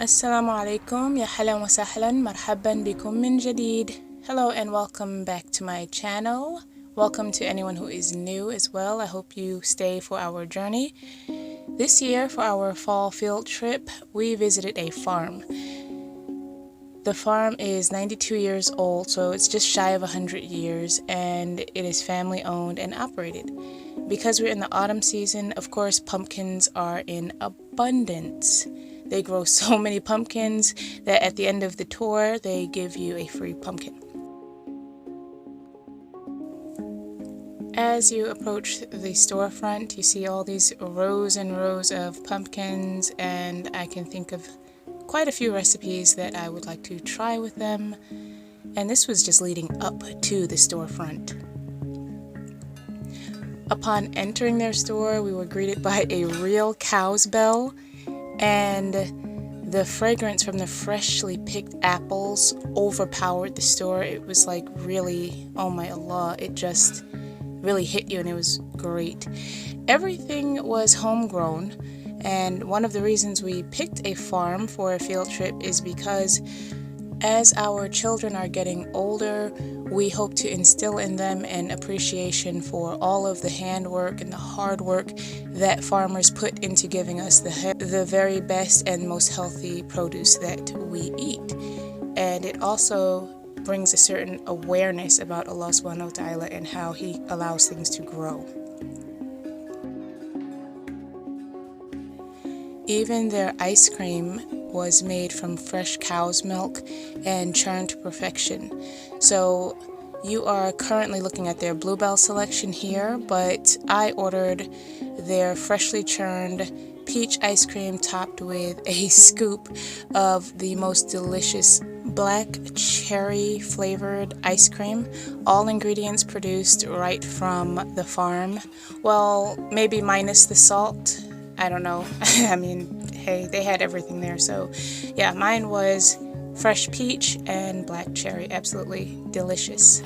السلام عليكم يا حلا وسهلا مرحبا بكم من جديد. Hello and welcome back to my channel. Welcome to anyone who is new as well. I hope you stay for our journey. This year for our fall field trip, we visited a farm. The farm is 92 years old, so it's just shy of 100 years, and it is family owned and operated. Because we're in the autumn season, of course, pumpkins are in abundance. They grow so many pumpkins that at the end of the tour, they give you a free pumpkin. As you approach the storefront, you see all these rows and rows of pumpkins, and I can think of quite a few recipes that I would like to try with them. And this was just leading up to the storefront. Upon entering their store, we were greeted by a real cow's bell, and the fragrance from the freshly picked apples overpowered the store. It was like really, oh my Allah, it just really hit you, and it was great. Everything was homegrown, and one of the reasons we picked a farm for a field trip is because as our children are getting older, we hope to instill in them an appreciation for all of the handwork and the hard work that farmers put into giving us the very best and most healthy produce that we eat. And it also brings a certain awareness about Allah subhanahu wa ta'ala and how He allows things to grow. Even their ice cream was made from fresh cow's milk and churned to perfection. So you are currently looking at their Bluebell selection here, but I ordered their freshly churned peach ice cream topped with a scoop of the most delicious black cherry flavored ice cream. All ingredients produced right from the farm. Well, maybe minus the salt. I don't know. I mean, hey, they had everything there. So yeah, mine was fresh peach and black cherry. Absolutely delicious.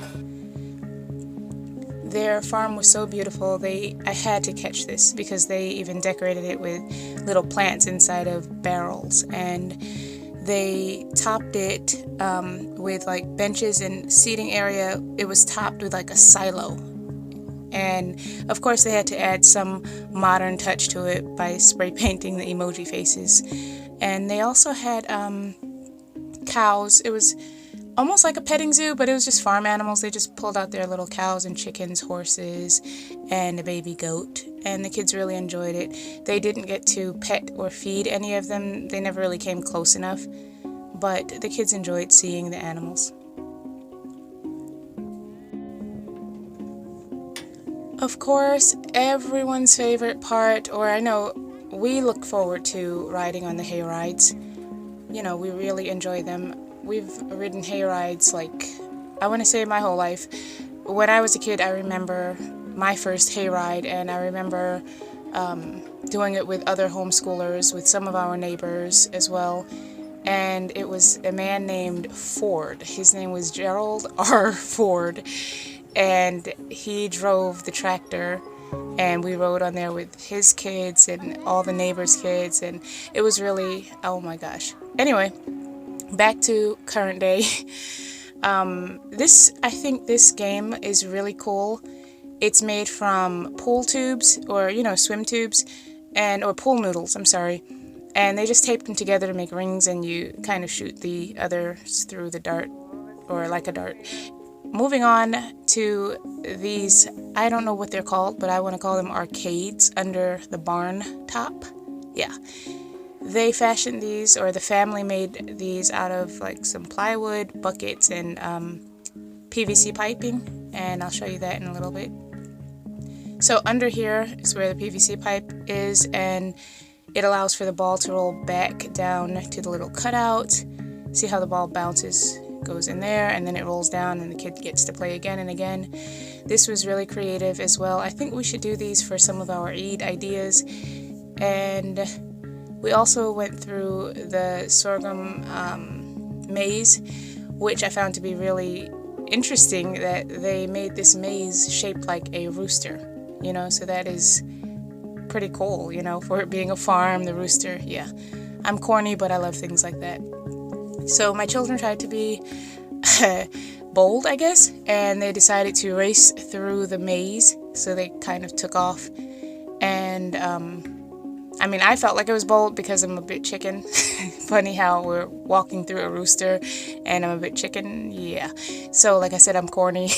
Their farm was so beautiful. I had to catch this because they even decorated it with little plants inside of barrels, and they topped it with like benches and seating area. It was topped with like a silo. And of course they had to add some modern touch to it by spray painting the emoji faces. And they also had cows. It was almost like a petting zoo, but it was just farm animals. They just pulled out their little cows and chickens, horses, and a baby goat. And the kids really enjoyed it. They didn't get to pet or feed any of them. They never really came close enough. But the kids enjoyed seeing the animals. Of course, everyone's favorite part, or I know we look forward to riding on the hay rides. You know, we really enjoy them. We've ridden hay rides like, I want to say my whole life. When I was a kid, I remember my first hay ride, and I remember doing it with other homeschoolers, with some of our neighbors as well. And it was a man named Ford. His name was Gerald R. Ford. And he drove the tractor, and we rode on there with his kids and all the neighbors' kids, and it was really, oh my gosh. Anyway, back to current day. I think this game is really cool. It's made from pool tubes, or swim tubes, or pool noodles, I'm sorry. And they just tape them together to make rings, and you kind of shoot the others through the dart, or like a dart. Moving on to these, I don't know what they're called, but I want to call them arcades under the barn top. Yeah. They fashioned these, or the family made these out of like some plywood, buckets, and PVC piping, and I'll show you that in a little bit. So under here is where the PVC pipe is, and it allows for the ball to roll back down to the little cutout. See how the ball bounces? Goes in there, and then it rolls down, and the kid gets to play again and again. This was really creative as well. I think we should do these for some of our Eid ideas. And we also went through the sorghum maze, which I found to be really interesting, that they made this maze shaped like a rooster, so that is pretty cool, for it being a farm, the rooster, yeah. I'm corny, but I love things like that. So my children tried to be bold, I guess, and they decided to race through the maze. So they kind of took off. And I mean, I felt like it was bold because I'm a bit chicken. Funny how we're walking through a rooster and I'm a bit chicken. Yeah. So like I said, I'm corny,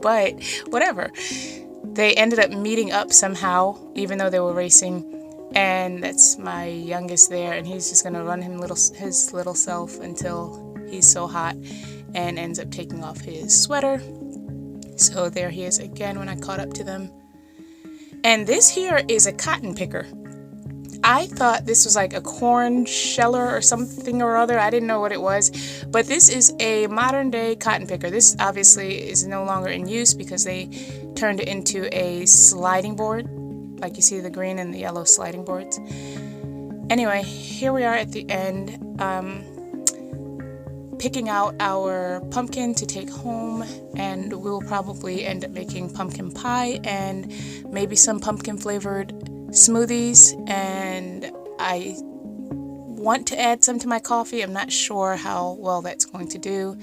but whatever. They ended up meeting up somehow, even though they were racing. And that's my youngest there, and he's just gonna run his little self until he's so hot and ends up taking off his sweater. So there he is again when I caught up to them. And this here is a cotton picker. I thought this was like a corn sheller or something or other. I didn't know what it was, but this is a modern day cotton picker. This obviously is no longer in use because they turned it into a sliding board. Like you see the green and the yellow sliding boards. Anyway, here we are at the end, picking out our pumpkin to take home, and we'll probably end up making pumpkin pie and maybe some pumpkin flavored smoothies, and I want to add some to my coffee. I'm not sure how well that's going to do.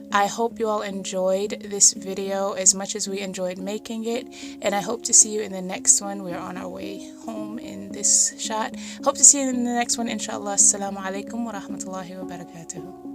I hope you all enjoyed this video as much as we enjoyed making it, and I hope to see you in the next one. We're on our way home in this shot. Hope to see you in the next one, inshallah. Assalamu alaikum wa rahmatullahi wa barakatuh.